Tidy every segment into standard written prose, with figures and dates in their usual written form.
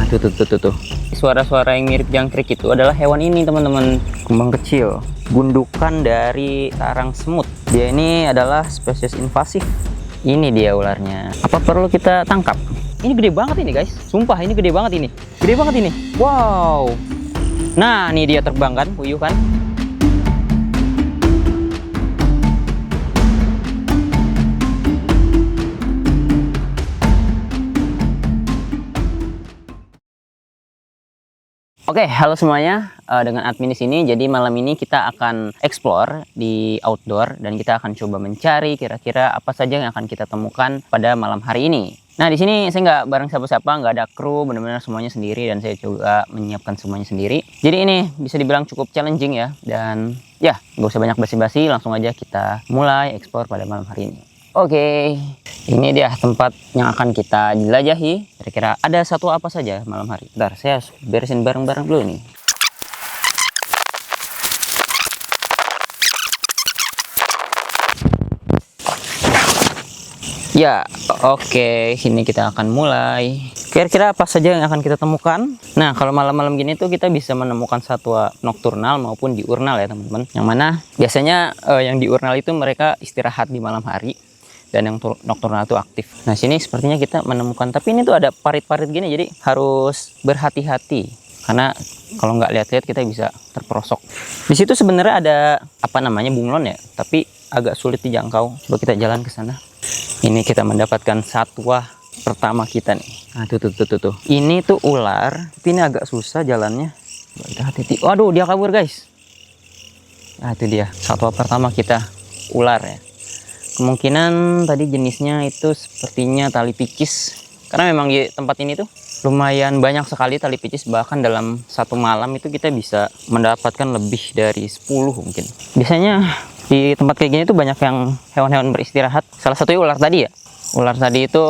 Tuh. Suara-suara yang mirip jangkrik itu adalah hewan ini, teman-teman. Kumbang kecil, gundukan dari sarang semut. Dia ini adalah spesies invasif. Ini dia ularnya. Apa perlu kita tangkap? Ini gede banget ini, guys. Sumpah, ini gede banget ini. Gede banget ini. Wow. Nah, ini dia terbang kan, puyuh kan. Oke, halo semuanya. Dengan admin di sini. Jadi malam ini kita akan explore di outdoor dan kita akan coba mencari kira-kira apa saja yang akan kita temukan pada malam hari ini. Nah, di sini saya nggak bareng siapa-siapa, nggak ada kru, benar-benar semuanya sendiri dan saya juga menyiapkan semuanya sendiri. Jadi ini bisa dibilang cukup challenging ya, dan ya nggak usah banyak basa-basi, langsung aja kita mulai explore pada malam hari ini. Oke, ini dia tempat yang akan kita jelajahi. Kira-kira ada satu apa saja malam hari. Bentar, saya harus beresin barang-barang dulu nih. Ya, oke, sini kita akan mulai. Kira-kira apa saja yang akan kita temukan? Nah, kalau malam-malam gini tuh kita bisa menemukan satwa nokturnal maupun diurnal ya, teman-teman. Yang mana biasanya yang diurnal itu mereka istirahat di malam hari. Dan yang nokturnal itu aktif. Nah, sini sepertinya kita menemukan, tapi ini tuh ada parit-parit gini, jadi harus berhati-hati karena kalau nggak lihat-lihat kita bisa terperosok. Di situ sebenarnya ada apa namanya bunglon ya, tapi agak sulit dijangkau. Coba kita jalan ke sana. Ini kita mendapatkan satwa pertama kita nih. Nah, tuh. Ini tuh ular, tapi ini agak susah jalannya. Coba hati-hati. Waduh, dia kabur, guys. Nah, itu dia satwa pertama kita, ular ya. Kemungkinan tadi jenisnya itu sepertinya tali picis. Karena memang di tempat ini tuh lumayan banyak sekali tali picis. Bahkan dalam satu malam itu kita bisa mendapatkan lebih dari 10 mungkin. Biasanya di tempat kayak gini tuh banyak yang hewan-hewan beristirahat. Salah satunya ular tadi ya. Ular tadi itu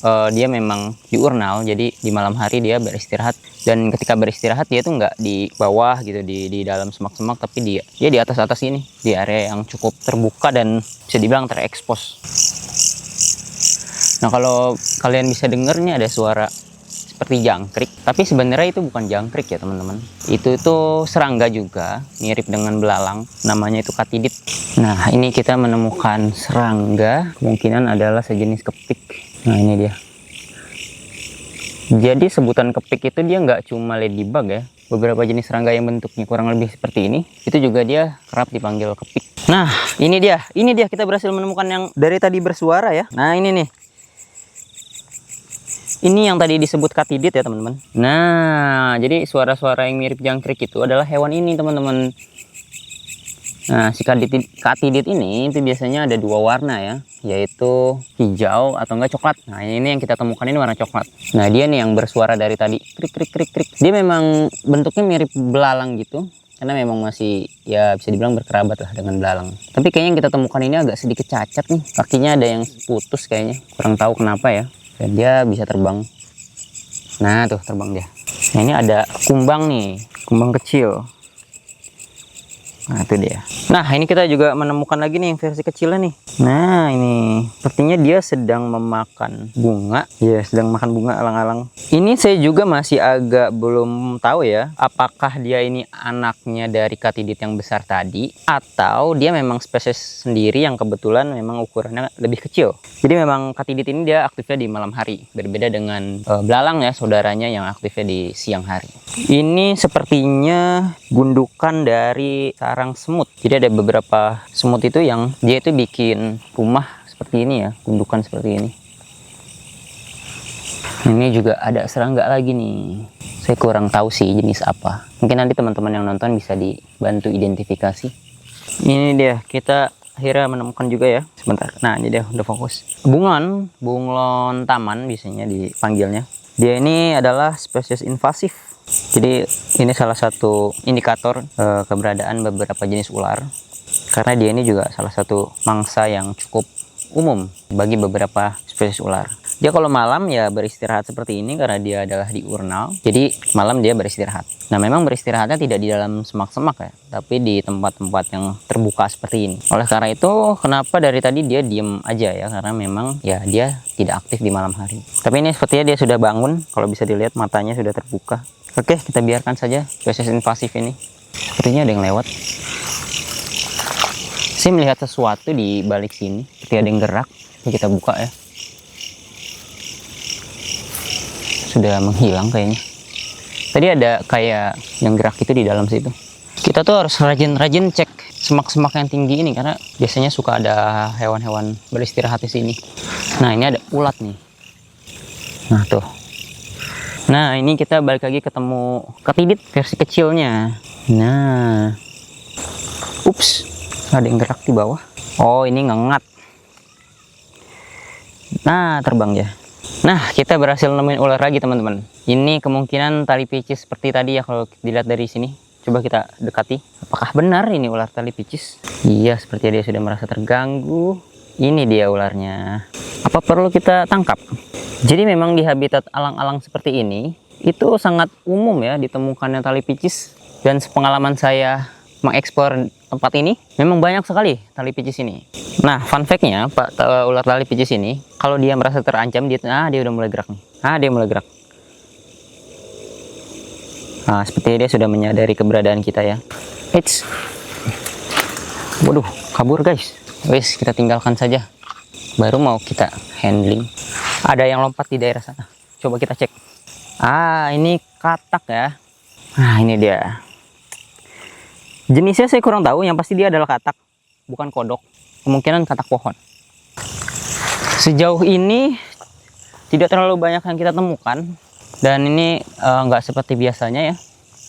dia memang diurnal, jadi di malam hari dia beristirahat. Dan ketika beristirahat dia tuh nggak di bawah gitu, di dalam semak-semak, tapi dia di atas ini, di area yang cukup terbuka dan bisa dibilang terekspos. Nah, kalau kalian bisa denger nih ada suara seperti jangkrik, tapi sebenarnya itu bukan jangkrik ya, teman-teman. Itu serangga juga, mirip dengan belalang, namanya itu katidid. Nah, ini kita menemukan serangga, kemungkinan adalah sejenis kepik. Nah, ini dia. Jadi sebutan kepik itu dia nggak cuma ladybug ya. Beberapa jenis serangga yang bentuknya kurang lebih seperti ini, itu juga dia kerap dipanggil kepik. Nah, ini dia kita berhasil menemukan yang dari tadi bersuara ya. Nah, ini nih. Ini yang tadi disebut katidid ya, teman-teman. Nah, jadi suara-suara yang mirip jangkrik itu adalah hewan ini, teman-teman. Nah, si katidid ini itu biasanya ada dua warna ya, yaitu hijau atau enggak coklat. Nah, ini yang kita temukan ini warna coklat. Nah, dia nih yang bersuara dari tadi, krik. Dia memang bentuknya mirip belalang gitu, karena memang masih ya bisa dibilang berkerabat lah dengan belalang. Tapi kayaknya yang kita temukan ini agak sedikit cacat nih, kakinya ada yang putus kayaknya, kurang tahu kenapa ya. Dan dia bisa terbang. Nah, tuh terbang dia. Nah, ini ada kumbang nih, kumbang kecil. Nah, itu dia. Nah, ini kita juga menemukan lagi nih yang versi kecilnya nih. Nah, ini sepertinya dia sedang memakan bunga. Ya, sedang makan bunga alang-alang. Ini saya juga masih agak belum tahu ya, apakah dia ini anaknya dari katidid yang besar tadi, atau dia memang spesies sendiri yang kebetulan memang ukurannya lebih kecil. Jadi memang katidid ini dia aktifnya di malam hari, berbeda dengan belalang ya, saudaranya yang aktifnya di siang hari. Ini sepertinya gundukan dari sarang semut. Jadi ada beberapa semut itu yang dia itu bikin rumah seperti ini ya, gundukan seperti ini. Ini juga ada serangga lagi nih. Saya kurang tahu sih jenis apa. Mungkin nanti teman-teman yang nonton bisa dibantu identifikasi. Ini dia, kita akhirnya menemukan juga ya. Sebentar. Nah, ini dia udah fokus. Bunglon taman biasanya dipanggilnya. Dia ini adalah spesies invasif. Jadi ini salah satu indikator keberadaan beberapa jenis ular, karena dia ini juga salah satu mangsa yang cukup umum bagi beberapa spesies ular. Dia kalau malam ya beristirahat seperti ini karena dia adalah di urnal. Jadi malam dia beristirahat. Nah, memang beristirahatnya tidak di dalam semak-semak ya, tapi di tempat-tempat yang terbuka seperti ini. Oleh karena itu, kenapa dari tadi dia diem aja ya? Karena memang ya dia tidak aktif di malam hari. Tapi ini sepertinya dia sudah bangun. Kalau bisa dilihat matanya sudah terbuka. Oke, kita biarkan saja spesies invasif ini. Sepertinya ada yang lewat. Saya melihat sesuatu di balik sini. Seperti ada yang gerak. Ini kita buka ya. Sudah menghilang kayaknya. Tadi ada kayak yang gerak itu di dalam situ. Kita tuh harus rajin-rajin cek semak-semak yang tinggi ini karena biasanya suka ada hewan-hewan beristirahat di sini. Nah, ini ada ulat nih. Nah, tuh. Nah, ini kita balik lagi ketemu ketidit versi kecilnya. Nah. Ups, ada yang gerak di bawah. Oh, ini ngengat. Nah, terbang ya. Nah, kita berhasil nemuin ular lagi teman-teman. Ini kemungkinan tali picis seperti tadi ya kalau dilihat dari sini. Coba kita dekati. Apakah benar ini ular tali picis? Iya, seperti dia sudah merasa terganggu. Ini dia ularnya. Apa perlu kita tangkap? Jadi memang di habitat alang-alang seperti ini, itu sangat umum ya ditemukannya tali picis. Dan sepengalaman saya mengeksplor tempat ini, memang banyak sekali tali picis ini. Nah, fun fact-nya, ular tali picis ini, kalau dia merasa terancam, dia udah mulai gerak nih. Dia mulai gerak. Nah, sepertinya dia sudah menyadari keberadaan kita ya. Eits. Waduh, kabur guys. Wes, kita tinggalkan saja. Baru mau kita handling. Ada yang lompat di daerah sana. Coba kita cek. Ini katak ya. Nah, ini dia. Jenisnya saya kurang tahu, yang pasti dia adalah katak, bukan kodok. Kemungkinan katak pohon. Sejauh ini tidak terlalu banyak yang kita temukan, dan ini nggak seperti biasanya ya.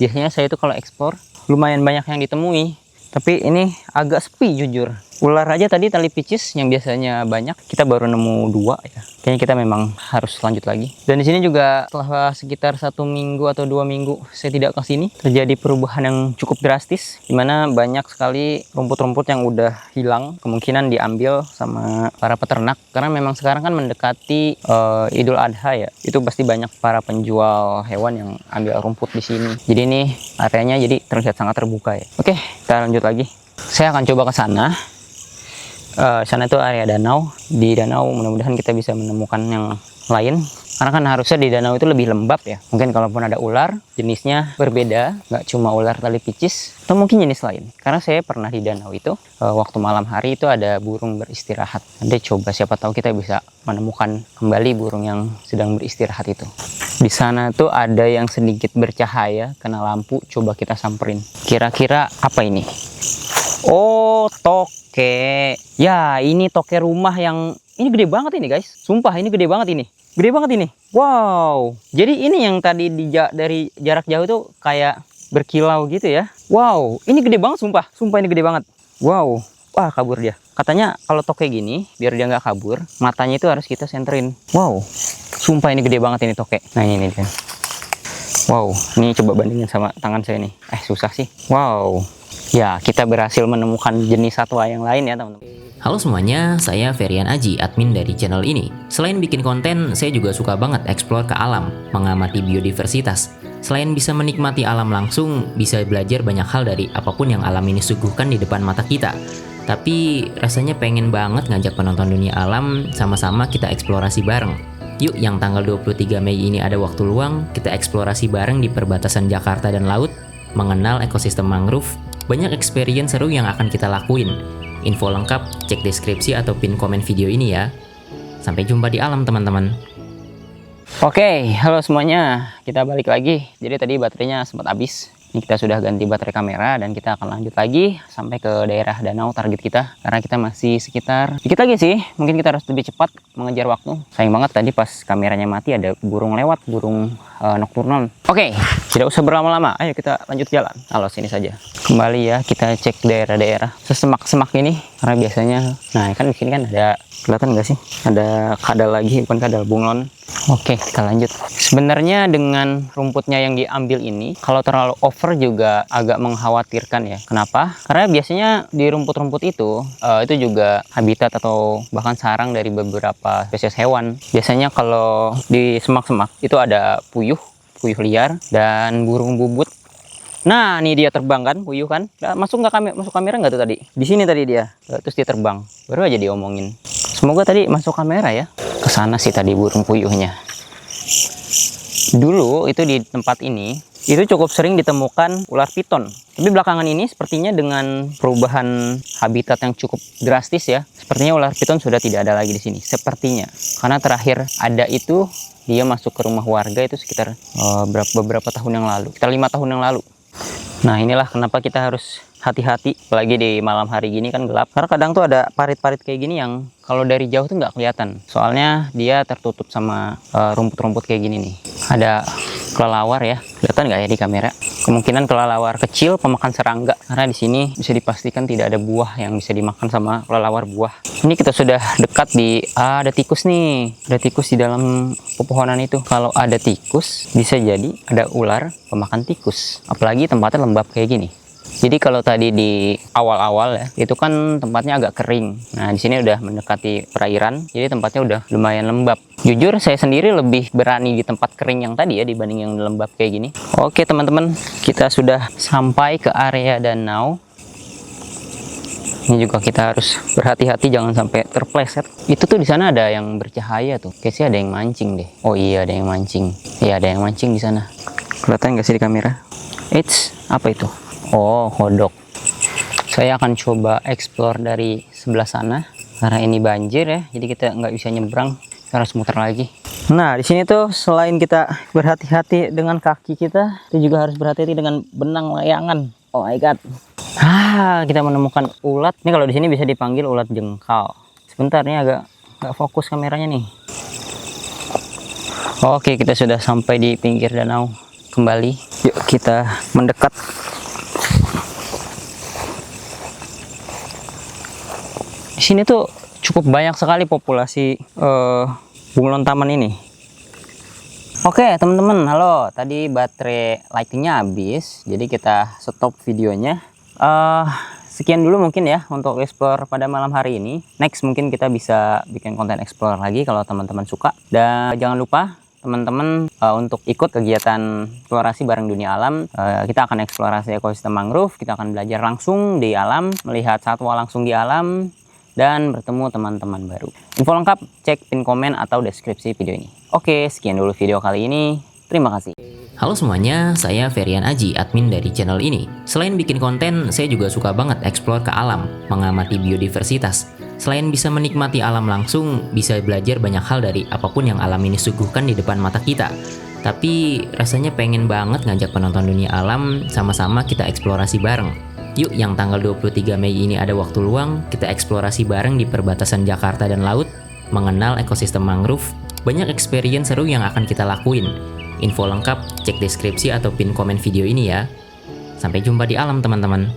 Biasanya saya itu kalau eksplor lumayan banyak yang ditemui, tapi ini agak sepi jujur. Ular aja tadi tali picis yang biasanya banyak, kita baru nemu 2 ya. Kayaknya kita memang harus lanjut lagi. Dan di sini juga setelah sekitar 1 minggu atau 2 minggu saya tidak ke sini, terjadi perubahan yang cukup drastis, dimana banyak sekali rumput-rumput yang udah hilang, kemungkinan diambil sama para peternak. Karena memang sekarang kan mendekati Idul Adha ya, itu pasti banyak para penjual hewan yang ambil rumput di sini. Jadi ini areanya jadi terlihat sangat terbuka ya. Oke, kita lanjut lagi. Saya akan coba ke sana. Sana itu area danau. Di danau mudah-mudahan kita bisa menemukan yang lain, karena kan harusnya di danau itu lebih lembab ya. Mungkin kalaupun ada ular, jenisnya berbeda, nggak cuma ular tali picis, atau mungkin jenis lain. Karena saya pernah di danau itu, waktu malam hari itu ada burung beristirahat. Nanti coba siapa tahu kita bisa menemukan kembali burung yang sedang beristirahat itu. Di sana tuh ada yang sedikit bercahaya, kena lampu, coba kita samperin. Kira-kira apa ini? Oh, toke. Ya, ini toke rumah yang ini gede banget ini, guys. Sumpah ini gede banget ini. Gede banget ini. Wow. Jadi ini yang tadi dari jarak jauh tuh kayak berkilau gitu ya. Wow, ini gede banget sumpah. Sumpah ini gede banget. Wow. Wah, kabur dia. Katanya kalau toke gini, biar dia nggak kabur, matanya itu harus kita senterin. Wow. Sumpah ini gede banget ini toke. Nah, ini dia. Wow, ini coba bandingin sama tangan saya nih. Susah sih. Wow. Ya, kita berhasil menemukan jenis satwa yang lain ya, teman-teman. Halo semuanya, saya Ferian Aji, admin dari channel ini. Selain bikin konten, saya juga suka banget eksplor ke alam, mengamati biodiversitas. Selain bisa menikmati alam langsung, bisa belajar banyak hal dari apapun yang alam ini suguhkan di depan mata kita. Tapi rasanya pengen banget ngajak penonton dunia alam, sama-sama kita eksplorasi bareng. Yuk, yang tanggal 23 Mei ini ada waktu luang, kita eksplorasi bareng di perbatasan Jakarta dan laut, mengenal ekosistem mangrove. Banyak experience seru yang akan kita lakuin. Info lengkap cek deskripsi atau pin komen video ini ya. Sampai jumpa di alam teman-teman. Oke, halo semuanya. Kita balik lagi. Jadi tadi baterainya sempat habis. Ini kita sudah ganti baterai kamera dan kita akan lanjut lagi sampai ke daerah danau target kita. Karena kita masih sekitar dikit lagi sih. Mungkin kita harus lebih cepat mengejar waktu. Sayang banget tadi pas kameranya mati ada burung lewat, burung nokturnal. Oke, tidak usah berlama-lama. Ayo kita lanjut jalan. Halo, sini saja. Kembali ya, kita cek daerah-daerah sesemak-semak ini. Karena biasanya, nah kan di sini kan ada Kelihatan nggak sih? Ada kadal lagi, bukan kadal, bunglon. Oke, kita lanjut. Sebenarnya dengan rumputnya yang diambil ini, kalau terlalu over juga agak mengkhawatirkan ya. Kenapa? Karena biasanya di rumput-rumput itu juga habitat atau bahkan sarang dari beberapa spesies hewan. Biasanya kalau di semak-semak itu ada puyuh liar dan burung bubut. Nah, ini dia terbang kan, puyuh kan? Masuk kamera nggak tuh tadi? Di sini tadi dia. Terus dia terbang. Baru aja diomongin. Semoga tadi masuk kamera ya. Kesana sih tadi burung puyuhnya. Dulu itu di tempat ini itu cukup sering ditemukan ular piton. Tapi belakangan ini sepertinya dengan perubahan habitat yang cukup drastis ya. Sepertinya ular piton sudah tidak ada lagi di sini. Sepertinya. Karena terakhir ada itu dia masuk ke rumah warga itu sekitar beberapa tahun yang lalu. Sekitar 5 tahun yang lalu. Nah, inilah kenapa kita harus hati-hati, apalagi di malam hari gini kan gelap. Karena kadang tuh ada parit-parit kayak gini yang kalau dari jauh tuh nggak kelihatan. Soalnya dia tertutup sama rumput-rumput kayak gini nih. Ada kelelawar ya, kelihatan nggak ya di kamera? Kemungkinan kelelawar kecil pemakan serangga. Karena di sini bisa dipastikan tidak ada buah yang bisa dimakan sama kelelawar buah. Ini kita sudah dekat di ada tikus nih. Ada tikus di dalam pepohonan itu. Kalau ada tikus, bisa jadi ada ular pemakan tikus. Apalagi tempatnya lembab kayak gini. Jadi kalau tadi di awal-awal ya, itu kan tempatnya agak kering. Nah, di sini udah mendekati perairan, jadi tempatnya udah lumayan lembab. Jujur saya sendiri lebih berani di tempat kering yang tadi ya dibanding yang lembab kayak gini. Oke teman-teman, kita sudah sampai ke area danau. Ini juga kita harus berhati-hati jangan sampai terpleset. Itu tuh di sana ada yang bercahaya tuh. Kayaknya ada yang mancing deh. Oh iya, ada yang mancing. Iya, ada yang mancing di sana. Kelihatan nggak sih di kamera? Eits, apa itu? Oh, kodok. Saya akan coba explore dari sebelah sana karena ini banjir ya, jadi kita nggak bisa nyebrang, kita harus muter lagi. Nah, di sini tuh selain kita berhati-hati dengan kaki kita juga harus berhati-hati dengan benang layangan. Oh my god. Kita menemukan ulat. Ini kalau di sini bisa dipanggil ulat jengkal. Sebentar, nih agak nggak fokus kameranya nih. Oke, kita sudah sampai di pinggir danau kembali. Yuk kita mendekat. Di sini tuh cukup banyak sekali populasi bunglon taman ini. Oke teman-teman, halo. Tadi baterai lightingnya habis, jadi kita stop videonya. Sekian dulu mungkin ya untuk explore pada malam hari ini. Next mungkin kita bisa bikin konten explore lagi kalau teman-teman suka. Dan jangan lupa teman-teman untuk ikut kegiatan eksplorasi bareng dunia alam. Kita akan eksplorasi ekosistem mangrove, kita akan belajar langsung di alam, melihat satwa langsung di alam, dan bertemu teman-teman baru. Info lengkap cek pin komen atau deskripsi video ini. Oke, sekian dulu video kali ini. Terima kasih. Halo semuanya, saya Ferian Aji, admin dari channel ini. Selain bikin konten, saya juga suka banget explore ke alam, mengamati biodiversitas. Selain bisa menikmati alam langsung, bisa belajar banyak hal dari apapun yang alam ini suguhkan di depan mata kita. Tapi rasanya pengen banget ngajak penonton dunia alam, sama-sama kita eksplorasi bareng. Yuk, yang tanggal 23 Mei ini ada waktu luang, kita eksplorasi bareng di perbatasan Jakarta dan laut, mengenal ekosistem mangrove, banyak experience seru yang akan kita lakuin. Info lengkap cek deskripsi atau pin komen video ini ya. Sampai jumpa di alam teman-teman.